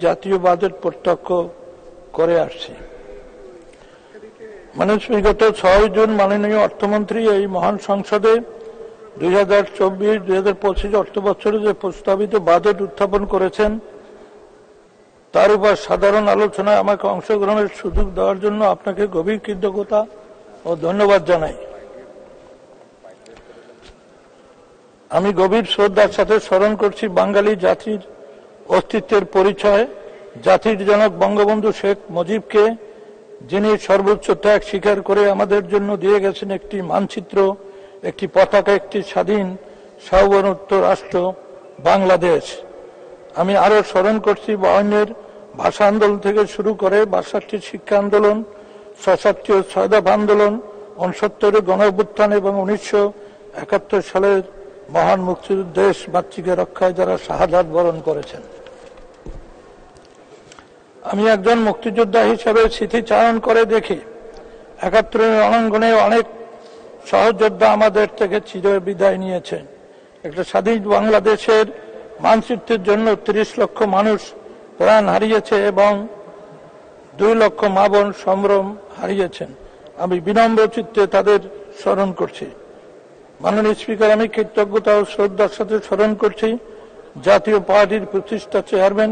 জাতীয় বাজেট প্রত্যক্ষ করে আসছি। বিগত 6 জুন মাননীয় অর্থমন্ত্রী এই মহান সংসদে 2024-2025 অর্থবছরে যে প্রস্তাবিত বাজেট উত্থাপন করেছেন তার উপর সাধারণ আলোচনায় আমাকে অংশগ্রহণের সুযোগ দেওয়ার জন্য আপনাকে গভীর কৃতজ্ঞতা ও ধন্যবাদ জানাই। আমি গভীর শ্রদ্ধার সাথে স্মরণ করছি বাঙালি জাতির অস্তিত্বের পরিচয় জাতির জনক বঙ্গবন্ধু শেখ মুজিবকে, যিনি সর্বোচ্চ ত্যাগ স্বীকার করে আমাদের জন্য দিয়ে গেছেন একটি মানচিত্র, একটি পতাকা, একটি স্বাধীন সার্বভৌমত্ব রাষ্ট্র বাংলাদেশ। আমি আরো স্মরণ করছি বায়ান্নের ভাষা আন্দোলন থেকে শুরু করে 62 শিক্ষা আন্দোলন, 66 ছয় দফা আন্দোলন, 69 গণ অভ্যুত্থান এবং 1971 সালের মহান মুক্তিযুদ্ধ দেশ মাতৃকে রক্ষায় যারা শাহাদাত বরণ করেছেন। আমি একজন মুক্তিযোদ্ধা হিসেবে স্মৃতিচারণ করে দেখি 71 রণাঙ্গনে অনেক সহযোদ্ধা আমাদের থেকে চির বিদায় নিয়েছেন। একটা স্বাধীন বাংলাদেশের মানচিত্রের জন্য 30 লক্ষ মানুষ প্রাণ হারিয়েছে এবং 2 লক্ষ মা বোন সম্ভ্রম হারিয়েছেন। আমি বিনম্র চিত্তে তাদের স্মরণ করছি। মাননীয় স্পিকার, আমি কৃতজ্ঞতা ও শ্রদ্ধার সাথে স্মরণ করছি জাতীয় পার্টির প্রতিষ্ঠা চেয়ারম্যান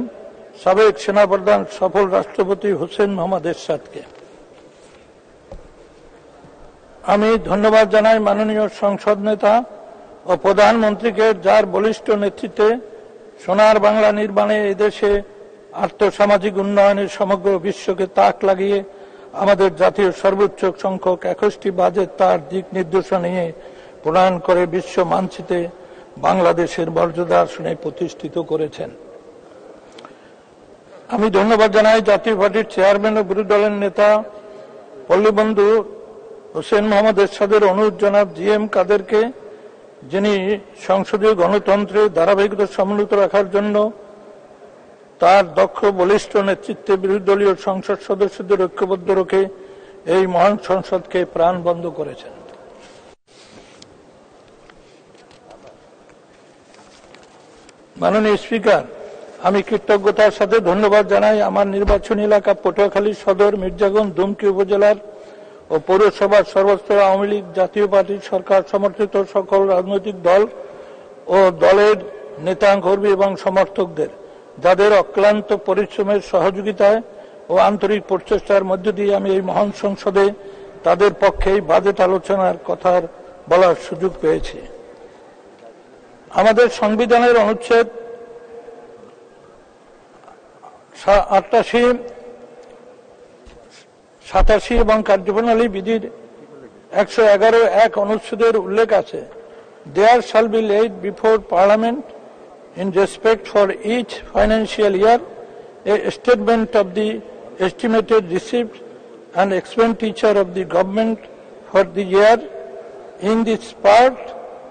সাবেক সেনাপ্রধান সফল রাষ্ট্রপতি হোসেন মোহাম্মদ এরশাদকে। আমি ধন্যবাদ জানাই মাননীয় সংসদ নেতা ও প্রধানমন্ত্রীকে, যার বলিষ্ঠ নেতৃত্বে সোনার বাংলা নির্মাণে এদেশে আর্থসামাজিক উন্নয়নের সমগ্র বিশ্বকে তাক লাগিয়ে আমাদের জাতীয় সর্বোচ্চ সংখ্যক 21টি বাজেট তার দিক নির্দেশনা নিয়ে প্রণয়ন করে বিশ্ব মানচিত্রে বাংলাদেশের মর্যাদা আসনে প্রতিষ্ঠিত করেছেন। আমি ধন্যবাদ জানাই জাতীয় পার্টির চেয়ারম্যান ও বিরোধী দলের নেতা পল্লীবন্ধু হোসেন মোহাম্মদ এরশাদের অনুরোধ জনাব GM কাদেরকে, যিনি সংসদীয় গণতন্ত্রের ধারাবাহিকতা সমুন্নত রাখার জন্য তার দক্ষ বলিষ্ঠ নেতৃত্বে বিরোধী দলীয় সংসদ সদস্যদের ঐক্যবদ্ধ রেখে এই মহান সংসদকে প্রাণবন্ধ করেছেন। মাননীয় স্পিকার, আমি কৃতজ্ঞতার সাথে ধন্যবাদ জানাই আমার নির্বাচনী এলাকা পটুয়াখালী সদর, মির্জাগঞ্জ, দুমকি উপজেলার ও পৌরসভার সর্বস্তর আওয়ামী লীগ, জাতীয় পার্টি, সরকার সমর্থিত সকল রাজনৈতিক দল ও দলের নেতাকর্মী এবং সমর্থকদের, যাদের অক্লান্ত পরিশ্রমের সহযোগিতায় ও আন্তরিক প্রচেষ্টার মধ্য দিয়ে আমি এই মহান সংসদে তাদের পক্ষে বাজেট আলোচনার কথা বলার সুযোগ পেয়েছি। আমাদের সংবিধানের অনুচ্ছেদ 88, 87 এবং কার্যপ্রণালী বিধির 111(1) অনুচ্ছেদের উল্লেখ আছে, There shall be laid before Parliament in respect for each financial year a statement of the estimated receipts and expenditure of the government for the year in this part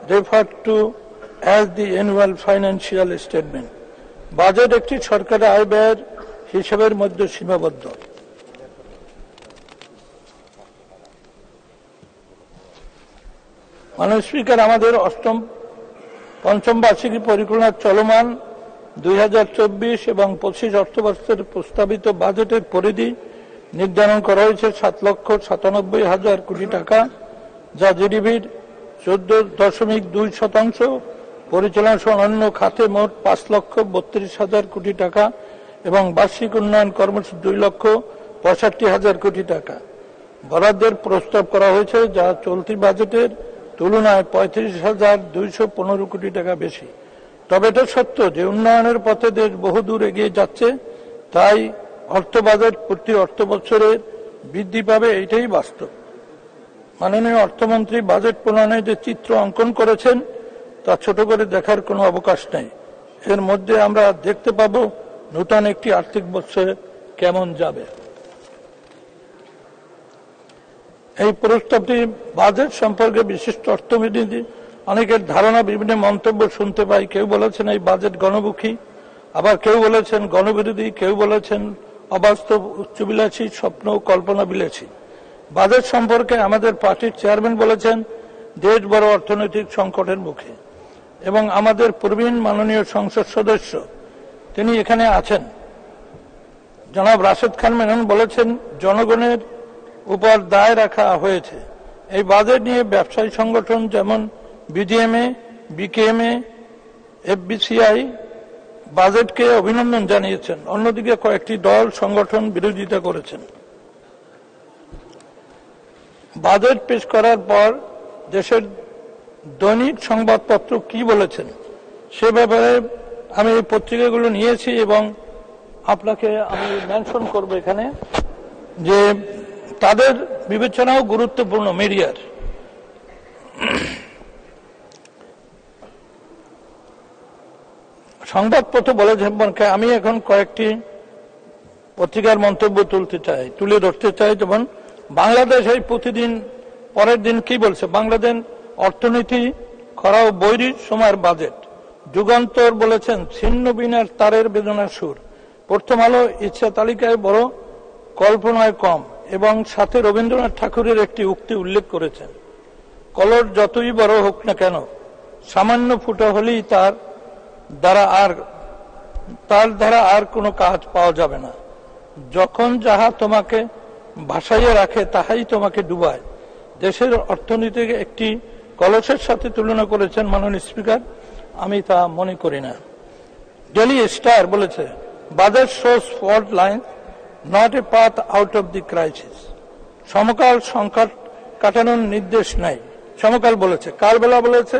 referred to as the annual financial statement. Budget একটি সরকারের আয় ব্যয়ের হিসাবের মধ্যে সীমাবদ্ধ। মাননীয় speaker, আমাদের পঞ্চম বার্ষিকী পরিকল্পনা চলমান 2024 এবং 25 অর্থবর্ষের প্রস্তাবিত বাজেটের পরিধি নির্ধারণ করা হয়েছে 7,97,000 কোটি টাকা, যা জিডিপির 14.2%, পরিচালনা সহ অন্যান্য খাতে মোট 5,32,000 কোটি টাকা এবং বার্ষিক উন্নয়ন কর্মসূচি 2,65,000 কোটি টাকা বরাদ্দের প্রস্তাব করা হয়েছে, যা চলতি বাজেটের তুলনায় 35,215 কোটি টাকা বেশি। তবে এটা সত্য যে উন্নয়নের পথে দেশ বহুদূর এগিয়ে যাচ্ছে, তাই অর্থ বাজেট প্রতি অর্থ বছরে বৃদ্ধি পাবে, এটাই বাস্তব। মাননীয় অর্থমন্ত্রী বাজেট প্রণয়নে যে চিত্র অঙ্কন করেছেন তা ছোট করে দেখার কোনো অবকাশ নেই। এর মধ্যে আমরা দেখতে পাব নতুন একটি আর্থিক বছরে কেমন যাবে। এই প্রস্তাবটি বাজেট সম্পর্কে বিশিষ্ট অর্থনীতি অনেকের ধারণা, বিভিন্ন মন্তব্য শুনতে পাই। কেউ বলেছেন এই বাজেট গণমুখী, আবার কেউ বলেছেন গণবিরোধী, কেউ বলেছেন অবাস্তব, উচ্চবিলাসী, স্বপ্ন কল্পনা বিলাসী। বাজেট সম্পর্কে আমাদের পার্টির চেয়ারম্যান বলেছেন দেশ বড় অর্থনৈতিক সংকটের মুখে, এবং আমাদের প্রবীণ মাননীয় সংসদ সদস্য তিনি এখানে আছেন, জনাব রাশেদ খান মেনন বলেছেন, জনগণের উপর দায় রাখা হয়েছে। এই বাজেট নিয়ে ব্যবসায়ী সংগঠন যেমন বিডিএমএ, বিকেএমএ, এফবিসিআই বাজেটকে অভিনন্দন জানিয়েছেন। অন্যদিকে কয়েকটি দল সংগঠন বিরোধিতা করেছেন। বাজেট পেশ করার পর দেশের দৈনিক সংবাদপত্র কি বলেছেন সে ব্যাপারে আমি এই পত্রিকাগুলো নিয়েছি এবং আপনাকে আমি মেনশন করব এখানে যে তাদের বিবেচনাও গুরুত্বপূর্ণ মিডিয়ার। সংবাদপত্র বলেছেন, আমি এখন কয়েকটি পত্রিকার মন্তব্য তুলে ধরতে চাই। যেমন বাংলাদেশ এই প্রতিদিন পরের দিন কি বলছে, বাংলাদেশ অর্থনীতি খরা ও বৈরী সময়ের বাজেট। যুগান্তর বলেছেন, ছিন্ন বিনার তারের বেদনার সুর। প্রথম আলো ইচ্ছা তালিকায় বড় কল্পনায় কম এবং সাথে রবীন্দ্রনাথ ঠাকুরের একটি উক্তি উল্লেখ করেছেন, কলর যতই বড় হোক না কেন, সামান্য ফুটা হলেই তার দ্বারা আর কোনো কাজ পাওয়া যাবে না। যখন যাহা তোমাকে ভাসাইয়ে রাখে তাহাই তোমাকে ডুবায়। দেশের অর্থনীতিকে একটি কলসের সাথে তুলনা করেছেন মাননীয় স্পিকার, আমি তা মনে করি না। ডেইলি স্টার বলেছে, budget shows fault line, not a path out of the crisis. Samakal সংকট কাটানোর নির্দেশ নাই। সমকাল বলেছে, কালবেলা বলেছে,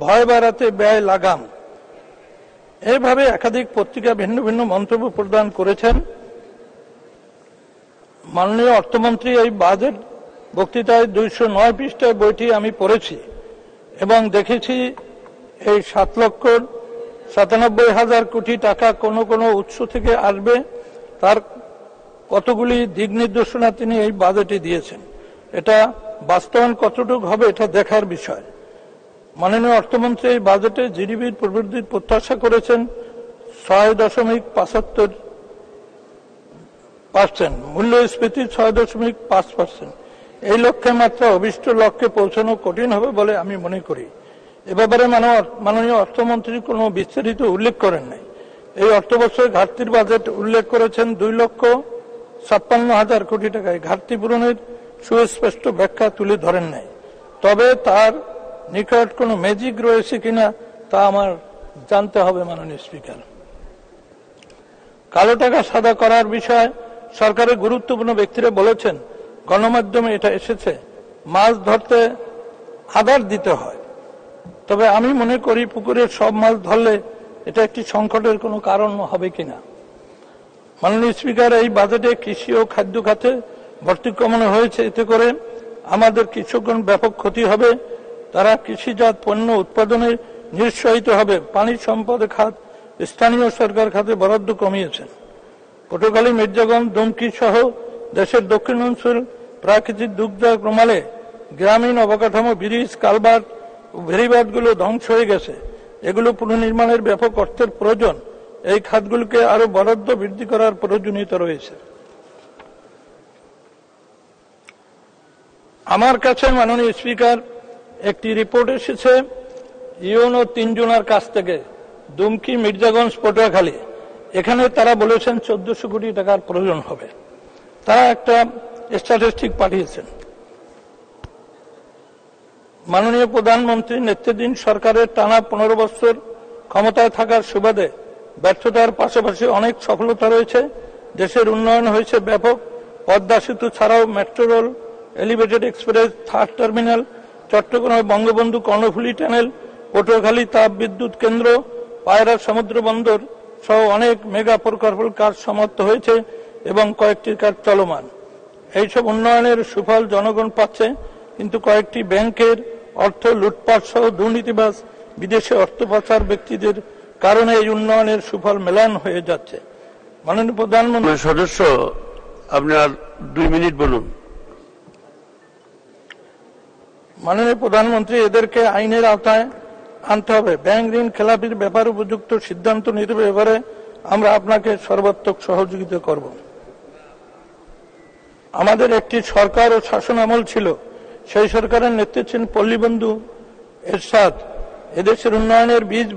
ভয় বাড়াতে ব্যয় লাগাম। এইভাবে একাধিক পত্রিকা ভিন্ন ভিন্ন মন্তব্য প্রদান করেছেন। মাননীয় অর্থমন্ত্রী এই বাজেট বক্তৃতায় 209 পৃষ্ঠায় বইটি আমি পড়েছি এবং দেখেছি এই 7,97,000 কোটি টাকা কোন কোন উৎস থেকে আসবে, তার কতগুলি দিক নির্দেশনা তিনি এই বাজেটে দিয়েছেন। এটা বাস্তবায়ন কতটুকু হবে এটা দেখার বিষয়। মাননীয় অর্থমন্ত্রী এই বাজেটে জিডিপির প্রবৃদ্ধির প্রত্যাশা করেছেন 6.65%, মূল্যস্ফীতি 6.5%। এই লক্ষ্যে মাত্র অভিষ্ট লক্ষ্যে পৌঁছানো কঠিন হবে বলে আমি মনে করি। এ ব্যাপারে মাননীয় অর্থমন্ত্রী কোনো বিস্তারিত উল্লেখ করেন নাই। এই অর্থবছরে ঘাটতির বাজেট উল্লেখ করেছেন 2,56,000 কোটি টাকায়। ঘাটতি পূরণের সুস্পষ্ট ব্যাখ্যা তুলে ধরেন নাই। তবে তার নিকট কোনো ম্যাজিক রয়েছে কিনা তা আমার জানতে হবে মাননীয় স্পিকার। কালো টাকা সাদা করার বিষয়ে সরকারের গুরুত্বপূর্ণ ব্যক্তিরা বলেছেন, গণমাধ্যমে এটা এসেছে, মাছ ধরতে আদার দিতে হয়। তবে আমি মনে করি পুকুরের সব মাছ ধরলে এটা একটি সংকটের কোনো কারণ হবে কিনা। মাননীয় স্পিকার, এই বাজেটে কৃষি ও খাদ্য খাতে ভর্তি কমানো হয়েছে। এতে করে আমাদের কৃষকগণ ব্যাপক ক্ষতি হবে, তারা কৃষিজাত পণ্য উৎপাদনে নিরুৎসাহিত হবে। পানি সম্পদ খাত স্থানীয় সরকার খাতে বরাদ্দ কমিয়েছেন। পটুয়াখালী, মির্জাগঞ্জ, দুমকি সহ দেশের দক্ষিণাঞ্চল প্রাকৃতিক দুর্যোগ প্রমালে গ্রামীণ অবকাঠামো, ব্রিজ, কালভার্ট ও ভেরিবাঁধগুলো ধ্বংস হয়ে গেছে। এগুলো পুনর্নির্মাণের ব্যাপক অর্থের প্রয়োজন। এই খাতগুলোকে আরো বরাদ্দ বৃদ্ধি করার প্রয়োজনীয়তা রয়েছে। আমার কাছে মাননীয় স্পিকার একটি রিপোর্ট এসেছে ইউনো 3 জনের কাছ থেকে, দুমকি, মির্জাগঞ্জ, পটুয়াখালী। এখানে তারা বলেছেন 1400 কোটি টাকার প্রয়োজন হবে। তারা একটা স্ট্যাটিস্টিক পাঠিয়েছেন। মাননীয় প্রধানমন্ত্রী নেতৃত্বাধীন সরকারের টানা 15 বছর ক্ষমতায় থাকার সুবাদে ব্যর্থতার পাশাপাশি অনেক সফলতা রয়েছে। দেশের উন্নয়ন হয়েছে ব্যাপক। পদ্মা সেতু ছাড়াও metro rail, elevated express, 3rd terminal, চট্টগ্রামে বঙ্গবন্ধু কর্ণফুলী টানেল, পটুয়াখালী তাপ বিদ্যুৎ কেন্দ্র, পায়রা সমুদ্র বন্দর সহ অনেক মেগা প্রকল্পের কাজ সমাপ্ত হয়েছে এবং কয়েকটির কাজ চলমান। এইসব উন্নয়নের সুফল জনগণ পাচ্ছে, কিন্তু কয়েকটি ব্যাংকের অর্থ লুটপাট সহ দুর্নীতিবাজ বিদেশে অর্থ পাচার ব্যক্তিদের কারণে এই উন্নয়নের সুফল মেলান হয়ে যাচ্ছে। মাননীয় প্রধানমন্ত্রী সদস্য, আপনার 2 মিনিট বলুন। মাননীয় প্রধানমন্ত্রী, এদেরকে আইনের আওতায় আনতে হবে। ব্যাংক ঋণ খেলাপির ব্যাপারে উপযুক্ত সিদ্ধান্ত নিতে ব্যাপারে আমরা আপনাকে সর্বাত্মক সহযোগিতা করব। আমাদের একটি সরকার ও শাসন আমল ছিল, সেই সরকারের নেতৃত্বে ছিলেন পল্লীবন্ধু এরশাদ। এদেশের উন্নয়নের বীজ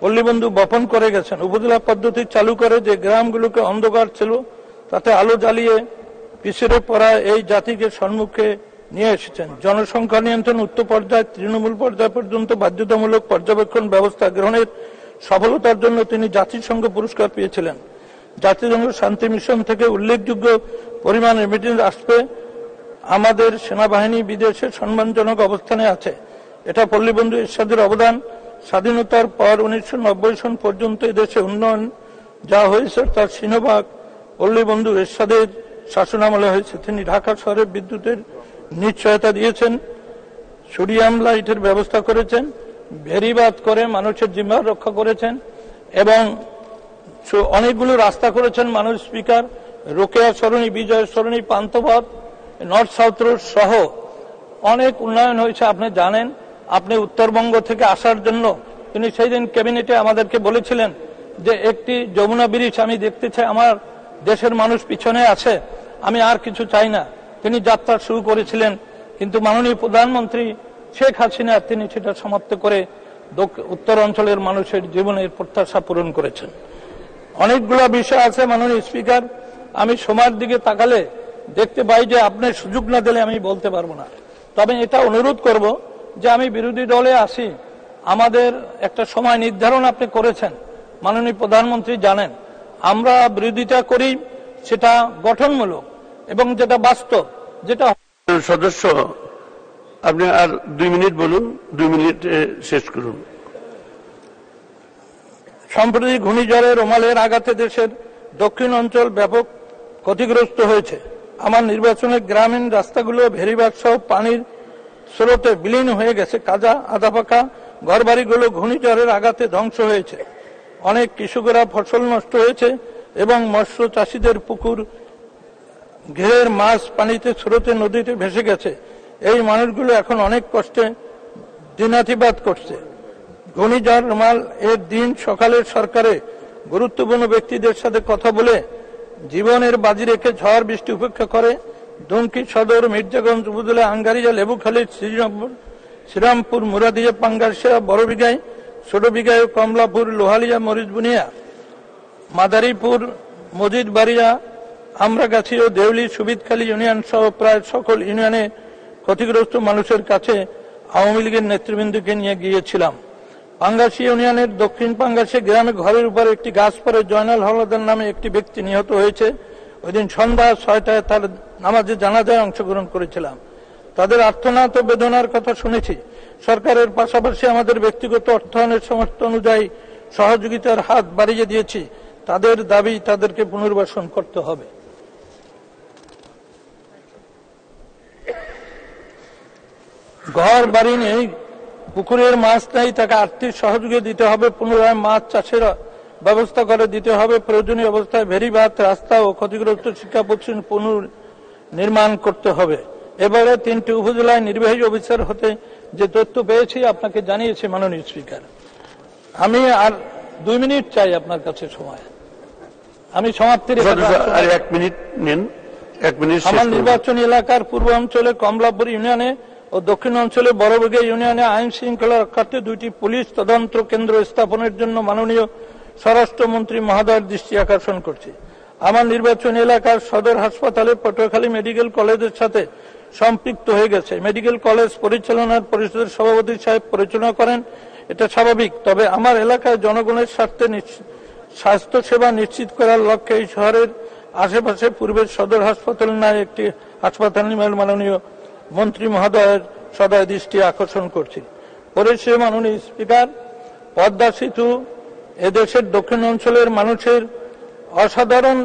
পল্লীবন্ধু বপন করে গেছেন। উপজেলা পদ্ধতি চালু করে যে গ্রামগুলোকে অন্ধকার ছিল তাতে আলো জ্বালিয়ে পিছড়ে পড়া এই জাতিকে সম্মুখে নিয়ে এসেছেন। জনসংখ্যা নিয়ন্ত্রণ উচ্চ পর্যায়ে তৃণমূল পর্যায় পর্যন্ত বাধ্যতামূলক পর্যবেক্ষণ ব্যবস্থা গ্রহণের সফলতার জন্য তিনি জাতিসংঘ পুরস্কার পেয়েছিলেন। জাতিসংঘ শান্তি মিশন থেকে উল্লেখযোগ্য পরিমাণ রেমিটেন্স আসবে। আমাদের সেনাবাহিনী বিদেশে সম্মানজনক অবস্থানে আছে। এটা পল্লীবন্ধু এরশাদের অবদান। স্বাধীনতার পর 1990 সন পর্যন্ত এদেশে উন্নয়ন যা হয়েছে তার সিংহভাগ পল্লীবন্ধু এরশাদের শাসনামলে হয়েছে। তিনি ঢাকা শহরে বিদ্যুতের নিশ্চয়তা দিয়েছেন, সোডিয়াম লাইটের ব্যবস্থা করেছেন, ভেরিবাদ করে মানুষের জীবন রক্ষা করেছেন এবং অনেকগুলো রাস্তা করেছেন। মানুষ স্পিকার রোকেয়া সরণি, বিজয় সরণি, পান্থপথ, নর্থ সাউথ রোড সহ অনেক উন্নয়ন হয়েছে। আপনি জানেন, আপনি উত্তরবঙ্গ থেকে আসার জন্য তিনি সেই দিন ক্যাবিনেটে আমাদেরকে বলেছিলেন যে একটি যমুনা ব্রিজ আমি দেখতে চাই, আমার দেশের মানুষ পিছনে আছে, আমি আর কিছু চাই না। তিনি যাত্রা শুরু করেছিলেন, কিন্তু মাননীয় প্রধানমন্ত্রী শেখ হাসিনা তিনি সেটা সমাপ্ত করে উত্তর অঞ্চলের মানুষের জীবনের প্রত্যাশা পূরণ করেছেন। অনেকগুলো বিষয় আছে মাননীয় স্পিকার, আমি সময়ের দিকে তাকালে দেখতে পাই যে আপনি সুযোগ না দিলে আমি বলতে পারবো না। তবে এটা অনুরোধ করব যে আমি বিরোধী দলে আসি, আমাদের একটা সময় নির্ধারণ আপনি করেছেন, মাননীয় প্রধানমন্ত্রী জানেন, আমরা বিরোধিতা করি সেটা গঠনমূলক এবং যেটা বাস্তব, যেটা সদস্য আপনি আর 2 মিনিট বলুন, 2 মিনিট শেষ করুন। সম্প্রতি ঘূর্ণিঝড়ের রোমালের আঘাতে দেশের দক্ষিণ অঞ্চল ব্যাপক ক্ষতিগ্রস্ত হয়েছে। আমার নির্বাচনে গ্রামীণ রাস্তাগুলো ভেরিবাদ সহ পানির স্রোতে বিলীন হয়ে গেছে। কাজা আধা পাকা ঘরবাড়িগুলো ঘূর্ণিঝড়ের আঘাতে ধ্বংস হয়েছে। অনেক কৃষকেরা ফসল নষ্ট হয়েছে এবং মৎস্য চাষীদের পুকুর ঘেরের মাছ পানিতে স্রোতে নদীতে ভেসে গেছে। এই মানুষগুলো এখন অনেক কষ্টে দিনাতিপাত করছে। ঘূর্ণিঝড় রুমাল এর দিন সকালে সরকারে গুরুত্বপূর্ণ ব্যক্তিদের সাথে কথা বলে জীবনের বাজি রেখে ঝড় বৃষ্টি উপেক্ষা করে দুমকি সদর, মির্জাগঞ্জ উপজেলা, আঙ্গারিয়া, লেবুখালী, শ্রীরামপুর, মুরাদিয়া, পাঙ্গাসিয়া, বড়বিঘাই, ছোটবিঘাই, কমলাপুর, লোহালিয়া, মরিচবুনিয়া, মাদারীপুর, মজিদবাড়িয়া, আমরাগাছি ও দেউলি, সুবিদখালী ইউনিয়ন সহ প্রায় সকল ইউনিয়নে ক্ষতিগ্রস্ত মানুষের কাছে আওয়ামী লীগের নেতৃবৃন্দকে নিয়ে গিয়েছিলাম। পাঙ্গাসি ইউনিয়নের দক্ষিণ পাঙ্গাসি গ্রামে ঘরের উপর একটি গাছ পড়ে জয়নাল হাওলাদার নামে একটি ব্যক্তি নিহত হয়েছে। ওই দিন সন্ধ্যা 6টায় তার নামাজে জানাজায় অংশগ্রহণ করেছিলাম। তাদের আর্তনাদ ও বেদনার কথা শুনেছি। সরকারের পাশাপাশি আমাদের ব্যক্তিগত অর্থায়নের সমর্থ অনুযায়ী সহযোগিতার হাত বাড়িয়ে দিয়েছি। তাদের দাবি তাদেরকে পুনর্বাসন করতে হবে। ঘর বাড়ি নেই, পুকুরের মাছ নেই, তাকে আর্থিক সহযোগিতা দিতে হবে। পুনরায় মাছ চাষের ব্যবস্থা করে দিতে হবে। প্রয়োজনীয় অবস্থায় ভেরিবাদ, রাস্তা ও ক্ষতিগ্রস্ত শিক্ষা প্রতিষ্ঠান পুনর্নির্মাণ করতে হবে। এবারে 3টি উপজেলায় নির্বাহী অফিসার হতে যে তথ্য পেয়েছি আপনাকে জানিয়েছি মাননীয় স্পিকার। আমি আর 2 মিনিট চাই আপনার কাছে সময়, আমি সমাপ্তির। আর 1 মিনিট নেন, 1 মিনিট। আমার নির্বাচনী এলাকার পূর্ব অঞ্চলে কমলাপুর ইউনিয়নে ও দক্ষিণ অঞ্চলে বড়বিঘা ইউনিয়নে আইন শৃঙ্খলা রক্ষার্থে 2টি পুলিশ তদন্ত কেন্দ্র স্থাপনের জন্য মাননীয় স্বরাষ্ট্রমন্ত্রী মহোদয়ের দৃষ্টি আকর্ষণ করছি। আমার নির্বাচনী এলাকার সদর হাসপাতালে পটুয়াখালী মেডিকেল কলেজের সাথে সম্পৃক্ত হয়ে গেছে। মেডিকেল কলেজ পরিচালনার পরিষদের সভাপতি সাহেব পরিচালনা করেন, এটা স্বাভাবিক। তবে আমার এলাকায় জনগণের স্বার্থে স্বাস্থ্য সেবা নিশ্চিত করার লক্ষ্যে এই শহরের আশেপাশে পূর্বের সদর হাসপাতাল নয় একটি হাসপাতাল নির্মাণ মাননীয় মন্ত্রী মহোদয়ের সদয় দৃষ্টি আকর্ষণ করছি। পরিশেষে মাননীয় স্পিকার, পদ্মা সেতু এদেশের দক্ষিণ অঞ্চলের মানুষের অসাধারণ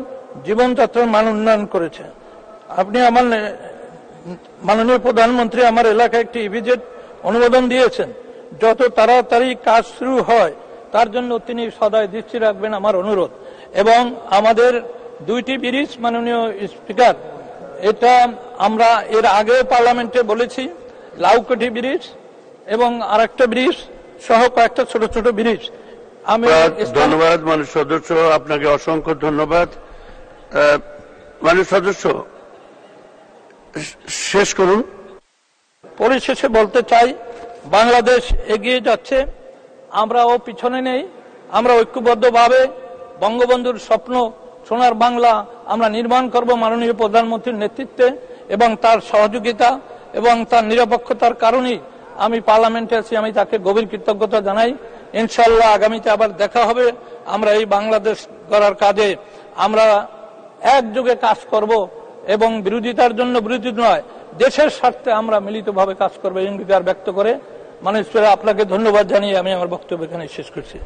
জীবনযাত্রার মান উন্নয়ন করেছে। আপনি আমার মাননীয় প্রধানমন্ত্রী আমার এলাকায় একটি ইভিজেট অনুমোদন দিয়েছেন। যত তাড়াতাড়ি কাজ শুরু হয় তার জন্য তিনি সদয় দৃষ্টি রাখবেন আমার অনুরোধ। এবং আমাদের 2টি ব্রিজ মাননীয় স্পিকার, এটা আমরা এর আগেও পার্লামেন্টে বলেছি, লাউকাঠি ব্রিজ এবং আরেকটা ব্রিজ সহ কয়েকটা ছোট ছোট ব্রিজ। আমি ধন্যবাদ মাননীয় সদস্য, আপনাকে অসংখ্য ধন্যবাদ। মাননীয় সদস্য শেষ করুন। পরিশেষে বলতে চাই, বাংলাদেশ এগিয়ে যাচ্ছে, আমরাও পিছনে নেই। আমরা ঐক্যবদ্ধভাবে বঙ্গবন্ধুর স্বপ্ন সোনার বাংলা আমরা নির্মাণ করব মাননীয় প্রধানমন্ত্রীর নেতৃত্বে এবং তার সহযোগিতা এবং তার নিরপেক্ষতার কারণেই আমি পার্লামেন্টে আছি। আমি তাকে গভীর কৃতজ্ঞতা জানাই। ইনশাআল্লাহ আগামীতে আবার দেখা হবে। আমরা এই বাংলাদেশ গড়ার কাজে আমরা একযোগে কাজ করব এবং বিরোধিতার জন্য বিরোধী নয়, দেশের স্বার্থে আমরা মিলিতভাবে কাজ করবো এই অঙ্গীকার ব্যক্ত করে মানুষ আপনাকে ধন্যবাদ জানিয়ে আমি আমার বক্তব্য এখানে শেষ করছি।